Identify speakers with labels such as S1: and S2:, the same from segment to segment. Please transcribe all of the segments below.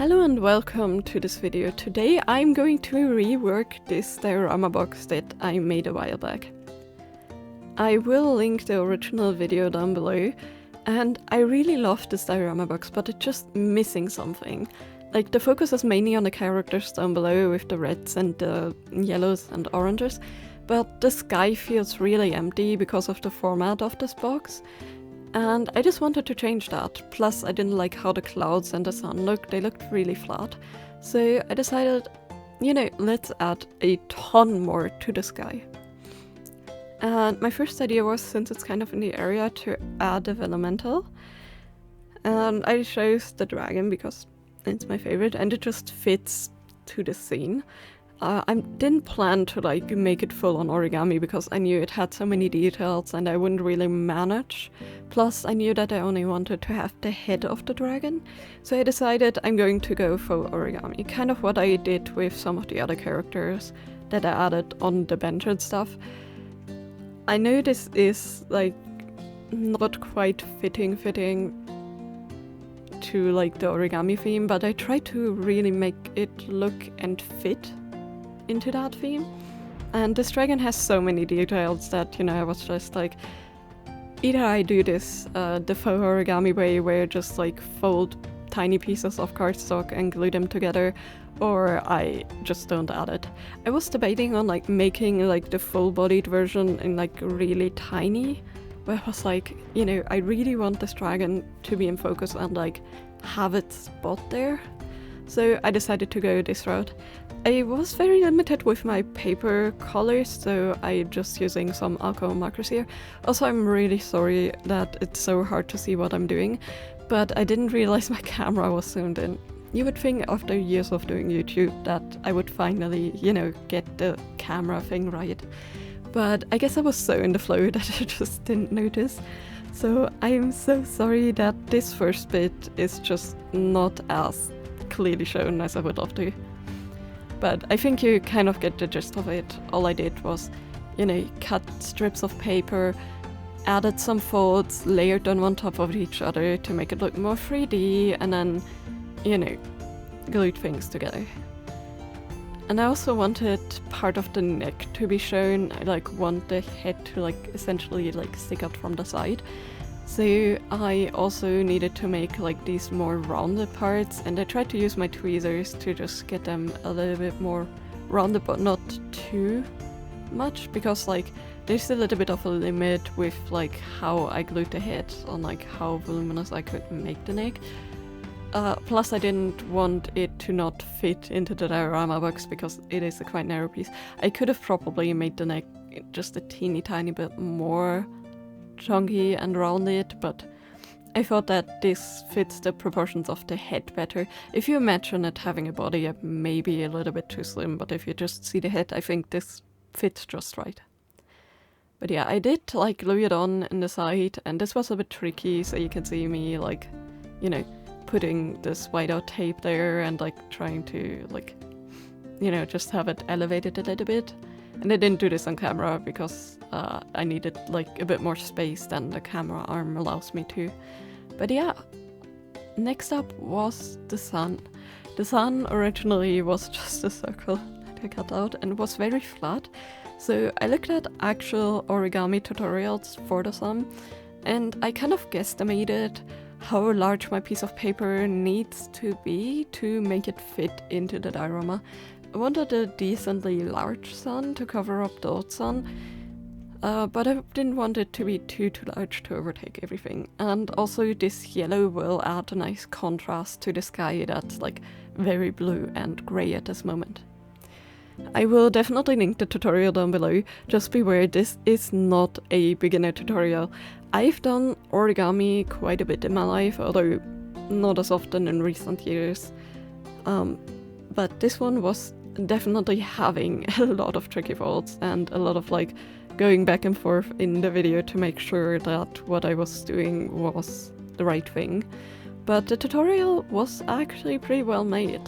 S1: Hello and welcome to this video. Today I'm going to rework this diorama box that I made a while back. I will link the original video down below, and I really love this diorama box, but it's just missing something. Like, the focus is mainly on the characters down below with the reds and the yellows and oranges, but the sky feels really empty because of the format of this box. And I just wanted to change that. Plus, I didn't like how the clouds and the sun looked. They looked really flat. So I decided, let's add a ton more to the sky. And my first idea was, since it's kind of in the area, to add developmental. And I chose the dragon because it's my favorite and it just fits to the scene. I didn't plan to make it full on origami because I knew it had so many details and I wouldn't really manage. Plus I knew that I only wanted to have the head of the dragon, so I decided I'm going to go full origami, kind of what I did with some of the other characters that I added on the bench and stuff. I know this is not quite fitting to the origami theme, but I tried to really make it look and fit into that theme. And this dragon has so many details that, I was just like, either I do this the faux origami way, where just fold tiny pieces of cardstock and glue them together, or I just don't add it. I was debating on making the full-bodied version in really tiny, but I was I really want this dragon to be in focus and have its spot there. So I decided to go this route. I was very limited with my paper colors, so I'm just using some alcohol markers here. Also, I'm really sorry that it's so hard to see what I'm doing, but I didn't realize my camera was zoomed in. You would think after years of doing YouTube that I would finally, get the camera thing right. But I guess I was so in the flow that I just didn't notice. So I'm so sorry that this first bit is just not as clearly shown as I would love to. But I think you kind of get the gist of it. All I did was, cut strips of paper, added some folds, layered them on top of each other to make it look more 3D, and then, glued things together. And I also wanted part of the neck to be shown. I want the head to essentially stick out from the side. So I also needed to make these more rounded parts, and I tried to use my tweezers to just get them a little bit more rounded, but not too much, because there's a little bit of a limit with how I glued the head on how voluminous I could make the neck. Plus I didn't want it to not fit into the diorama box because it is a quite narrow piece. I could have probably made the neck just a teeny tiny bit more chunky and rounded, but I thought that this fits the proportions of the head better. If you imagine it having a body, it may be a little bit too slim, but if you just see the head, I think this fits just right. But yeah, I did glue it on in the side, and this was a bit tricky, so you can see me putting this whiteout tape there and trying to just have it elevated a little bit. And I didn't do this on camera because I needed a bit more space than the camera arm allows me to. But yeah, next up was the sun. The sun originally was just a circle that I cut out and was very flat. So I looked at actual origami tutorials for the sun, and I kind of guesstimated how large my piece of paper needs to be to make it fit into the diorama. I wanted a decently large sun to cover up the old sun, but I didn't want it to be too large to overtake everything. And also this yellow will add a nice contrast to the sky that's very blue and grey at this moment. I will definitely link the tutorial down below. Just beware, this is not a beginner tutorial. I've done origami quite a bit in my life, although not as often in recent years. But this one was definitely having a lot of tricky folds and a lot of going back and forth in the video to make sure that what I was doing was the right thing. But the tutorial was actually pretty well made.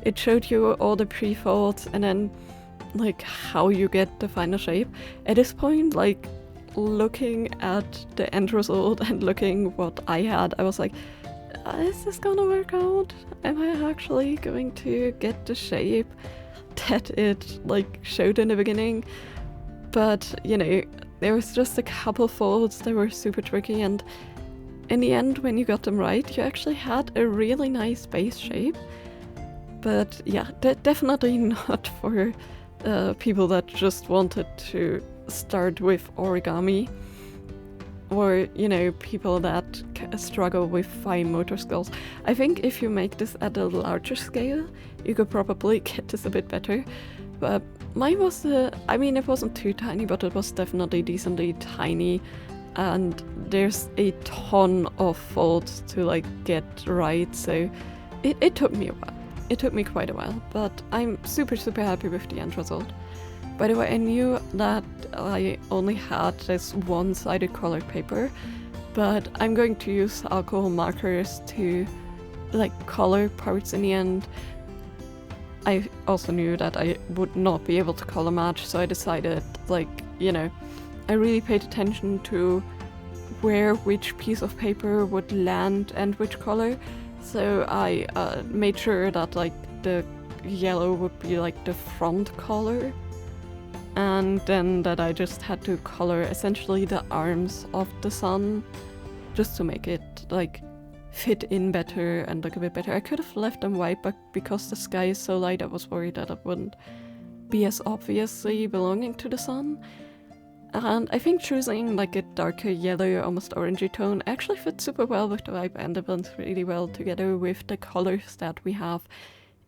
S1: It showed you all the pre-folds and then how you get the final shape. At this point, looking at the end result and looking what I had, I was is this gonna work out? Am I actually going to get the shape that it like showed in the beginning? But you know, there was just a couple folds that were super tricky, and in the end, when you got them right, you actually had a really nice base shape. But yeah, definitely not for people that just wanted to start with origami, or you know, people that struggle with fine motor skills. I think if you make this at a larger scale, you could probably get this a bit better. But mine was, I mean, it wasn't too tiny, but it was definitely decently tiny, and there's a ton of folds to like get right, so it took me a while. It took me quite a while, but I'm super happy with the end result. By the way, I knew that I only had this one-sided colored paper, but I'm going to use alcohol markers to like color parts in the end. I also knew that I would not be able to color match, so I decided, like, you know, I really paid attention to where which piece of paper would land and which color. So I made sure that like the yellow would be like the front color, and then that I just had to color essentially the arms of the sun just to make it like fit in better and look a bit better. I could have left them white, but because the sky is so light, I was worried that it wouldn't be as obviously belonging to the sun. And I think choosing like a darker yellow, almost orangey tone actually fits super well with the vibe, and it blends really well together with the colors that we have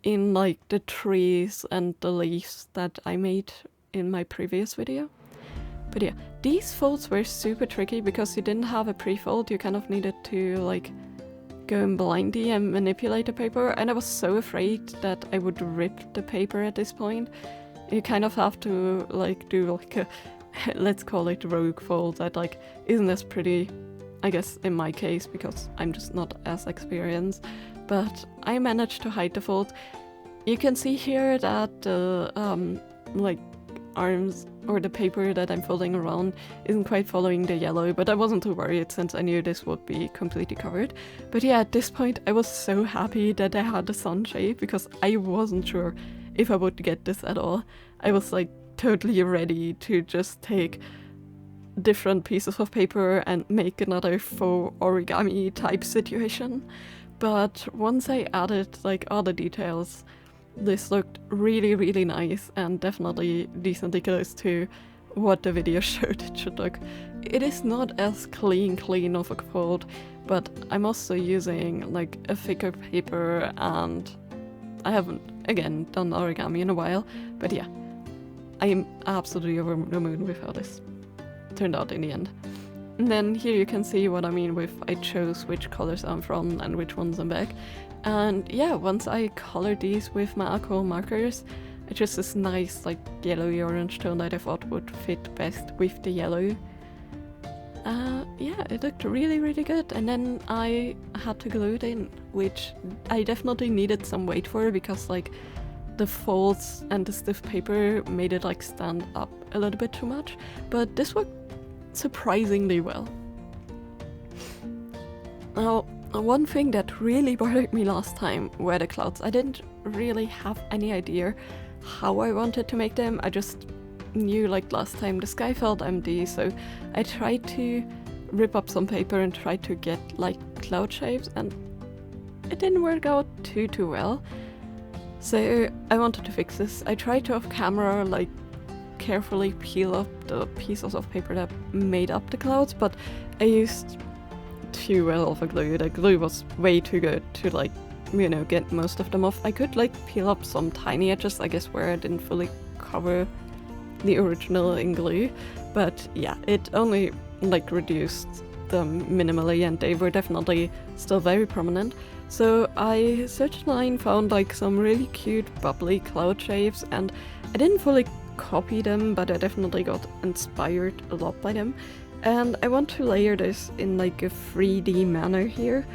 S1: in like the trees and the leaves that I made in my previous video. But yeah, these folds were super tricky because you didn't have a pre-fold. You kind of needed to like go in blindly and manipulate the paper, and I was so afraid that I would rip the paper at this point. You kind of have to like do like a let's call it rogue fold that like isn't as pretty, I guess, in my case, because I'm just not as experienced, but I managed to hide the fold. You can see here that the like arms or the paper that I'm folding around isn't quite following the yellow, but I wasn't too worried since I knew this would be completely covered. But yeah, at this point I was so happy that I had the sun shape, because I wasn't sure if I would get this at all. I was like totally ready to just take different pieces of paper and make another faux origami type situation. But once I added like all the details, this looked really nice and definitely decently close to what the video showed it should look. It is not as clean of a fold, but I'm also using like a thicker paper, and I haven't again done origami in a while, but yeah, I am absolutely over the moon with how this turned out in the end. And then here you can see what I mean with I chose which colors I'm from and which ones I'm back. And yeah, once I colored these with my alcohol markers, I chose this nice like yellowy orange tone that I thought would fit best with the yellow. Yeah, it looked really good, and then I had to glue it in, which I definitely needed some weight for, because like the folds and the stiff paper made it like stand up a little bit too much, but this worked surprisingly well. Now, one thing that really bothered me last time were the clouds. I didn't really have any idea how I wanted to make them. I just knew like last time the sky felt empty, so I tried to rip up some paper and try to get like cloud shapes, and it didn't work out too well. So I wanted to fix this. I tried to off camera like carefully peel up the pieces of paper that made up the clouds, but I used too well of a glue. The glue was way too good to like, you know, get most of them off. I could like peel up some tiny edges, I guess, where I didn't fully cover the original in glue, but yeah, it only like reduced them minimally, and they were definitely still very prominent. So I searched online, found like some really cute bubbly cloud shapes, and I didn't fully copy them, but I definitely got inspired a lot by them. And I want to layer this in like a 3D manner here.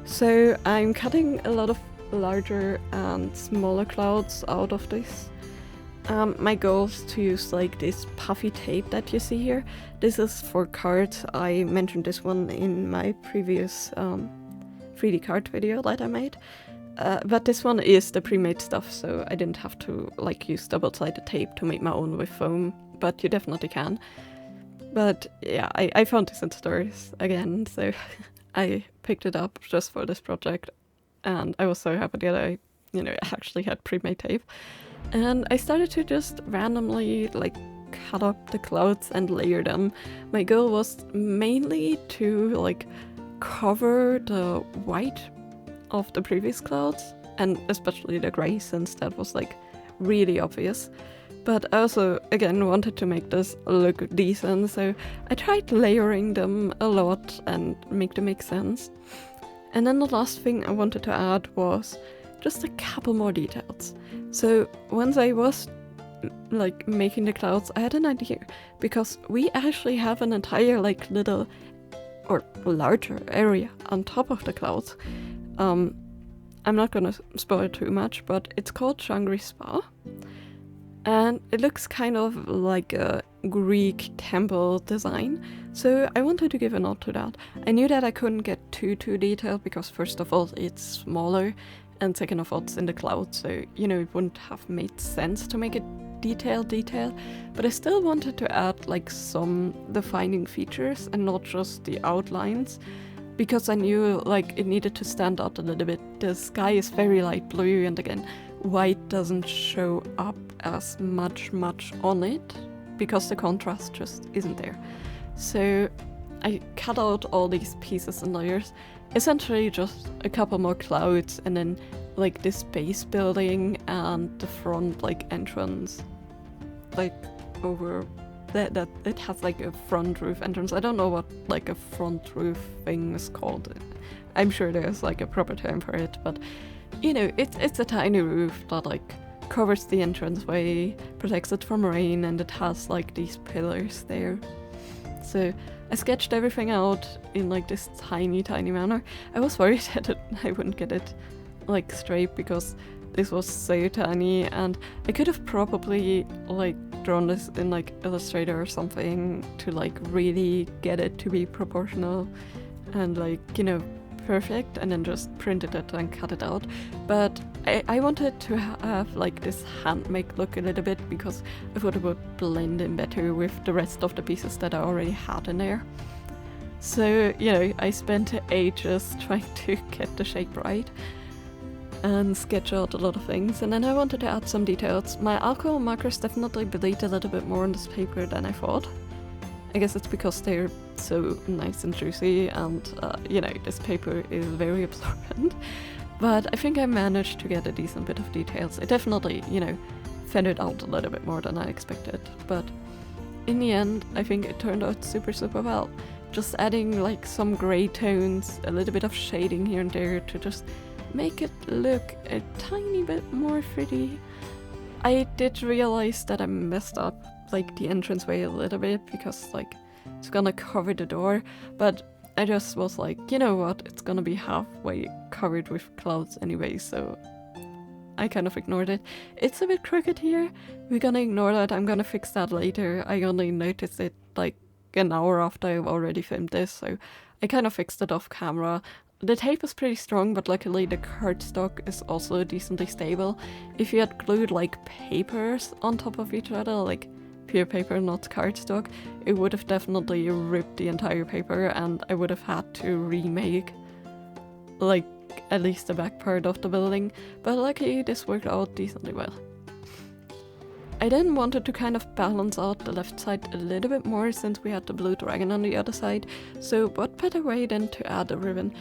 S1: So I'm cutting a lot of larger and smaller clouds out of this. My goal is to use like this puffy tape that you see here. this is for cards. I mentioned this one in my previous 3D card video that I made. But this one is the pre-made stuff, so I didn't have to like use double-sided tape to make my own with foam, but you definitely can. But yeah, I found this in stores again, so I picked it up just for this project, and I was so happy that I actually had pre-made tape. And I started to just randomly like cut up the clouds and layer them. My goal was mainly to like cover the white of the previous clouds, and especially the gray, since that was like really obvious. But I also, again, wanted to make this look decent, so I tried layering them a lot and make them make sense. And then the last thing I wanted to add was just a couple more details. So once I was like making the clouds, I had an idea, because we actually have an entire like little or larger area on top of the clouds. I'm not gonna spoil too much, but it's called Shangri Spa, and it looks kind of like a Greek temple design, so I wanted to give a nod to that. I knew that I couldn't get too detailed, because first of all it's smaller, and second of all it's in the clouds, so it wouldn't have made sense to make it detail, but I still wanted to add like some defining features and not just the outlines, because I knew like it needed to stand out a little bit. The sky is very light blue, and again, white doesn't show up as much on it because the contrast just isn't there. So I cut out all these pieces and layers, essentially just a couple more clouds, and then like this base building and the front like entrance, like over that it has like a front roof entrance. I don't know what like a front roof thing is called. I'm sure there's like a proper term for it, but it's a tiny roof that like covers the entranceway, protects it from rain, and it has like these pillars there. So I sketched everything out in like this tiny manner. I was worried that I wouldn't get it like straight, because this was so tiny, and I could have probably like drawn this in like Illustrator or something to like really get it to be proportional and like perfect, and then just printed it and cut it out. But I wanted to have like this handmade look a little bit, because I thought it would blend in better with the rest of the pieces that I already had in there. So I spent ages trying to get the shape right and sketch out a lot of things, and then I wanted to add some details. My alcohol markers definitely bleed a little bit more on this paper than I thought. I guess it's because they're so nice and juicy, and this paper is very absorbent. But I think I managed to get a decent bit of details. It definitely, feathered out a little bit more than I expected, but in the end I think it turned out super well. Just adding like some grey tones, a little bit of shading here and there to just make it look a tiny bit more pretty. I did realize that I messed up like the entranceway a little bit, because like it's gonna cover the door, but I just was like, you know what, it's gonna be halfway covered with clouds anyway, so I kind of ignored it. It's a bit crooked here, we're gonna ignore that, I'm gonna fix that later. I only noticed it like an hour after I've already filmed this, so I kind of fixed it off camera. The tape is pretty strong, but luckily the cardstock is also decently stable. If you had glued like papers on top of each other, like pure paper, not cardstock, it would have definitely ripped the entire paper, and I would have had to remake like at least the back part of the building, but luckily this worked out decently well. I then wanted to kind of balance out the left side a little bit more, since we had the blue dragon on the other side, so what better way than to add a ribbon?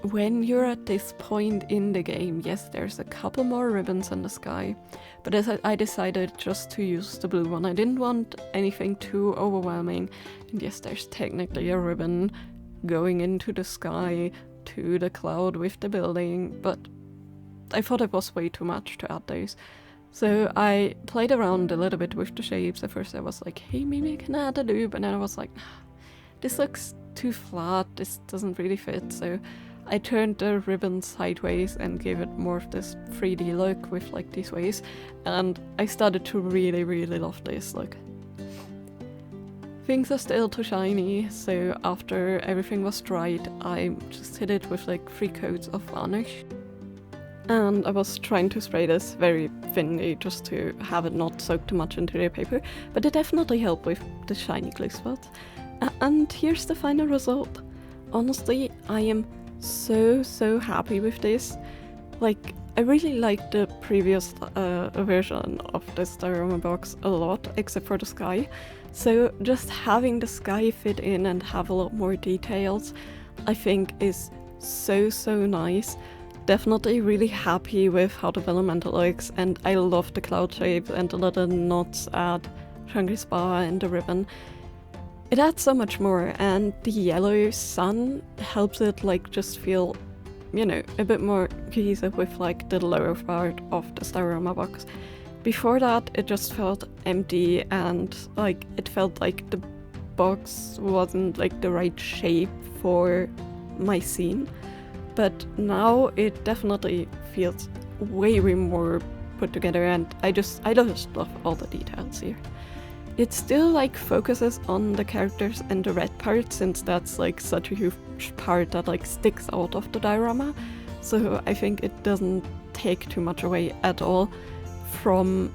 S1: When you're at this point in the game, yes, there's a couple more ribbons in the sky, but as I decided just to use the blue one. I didn't want anything too overwhelming, and yes, there's technically a ribbon going into the sky to the cloud with the building, but I thought it was way too much to add those. So I played around a little bit with the shapes. At first I was like, hey, maybe I can add a loop, and then I was like, this looks too flat, this doesn't really fit, so I turned the ribbon sideways and gave it more of this 3D look with like these waves, and I started to really love this look. things are still too shiny, so after everything was dried, I just hit it with like 3 coats of varnish. And I was trying to spray this very thinly just to have it not soak too much into the paper, but it definitely helped with the shiny glue spots. And here's the final result. Honestly, I am so happy with this. Like, I really liked the previous version of this diorama box a lot, except for the sky. So just having the sky fit in and have a lot more details, I think is so nice. Definitely really happy with how the Elemental looks, and I love the cloud shape and the little knots at Shangri-La Spa and the ribbon. It adds so much more, and the yellow sun helps it like just feel, you know, a bit more cohesive with like the lower part of the diorama box. Before that, it just felt empty and like it felt like the box wasn't like the right shape for my scene. But now it definitely feels way more put together, and I just love all the details here. It still like focuses on the characters and the red part, since that's like such a huge part that like sticks out of the diorama. So I think it doesn't take too much away at all from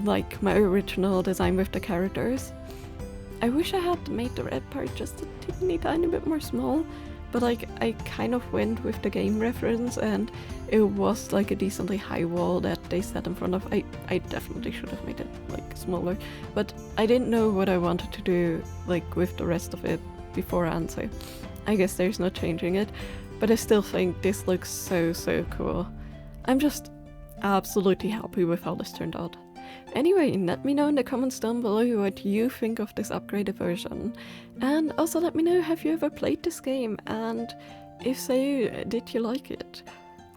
S1: like my original design with the characters. I wish I had made the red part just a teeny tiny bit more small, but like I kind of went with the game reference, and it was like a decently high wall that they sat in front of. I definitely should have made it like smaller, but I didn't know what I wanted to do like with the rest of it beforehand, so I guess there's no changing it. But I still think this looks so cool. I'm just absolutely happy with how this turned out. Anyway, let me know in the comments down below what you think of this upgraded version. And also let me know, have you ever played this game? And if so, did you like it?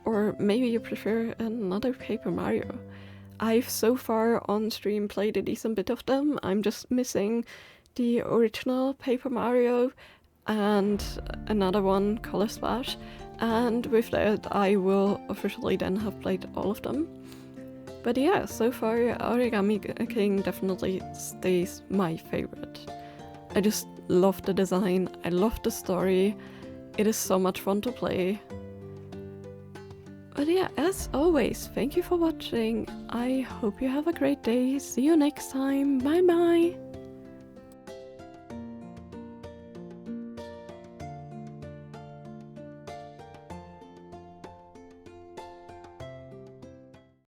S1: Or maybe you prefer another Paper Mario? I've so far on stream played a decent bit of them. I'm just missing the original Paper Mario and another one, Color Splash. And with that, I will officially then have played all of them. But yeah, so far Origami King definitely stays my favorite. I just love the design, I love the story, it is so much fun to play. But yeah, as always, thank you for watching, I hope you have a great day, see you next time, bye bye!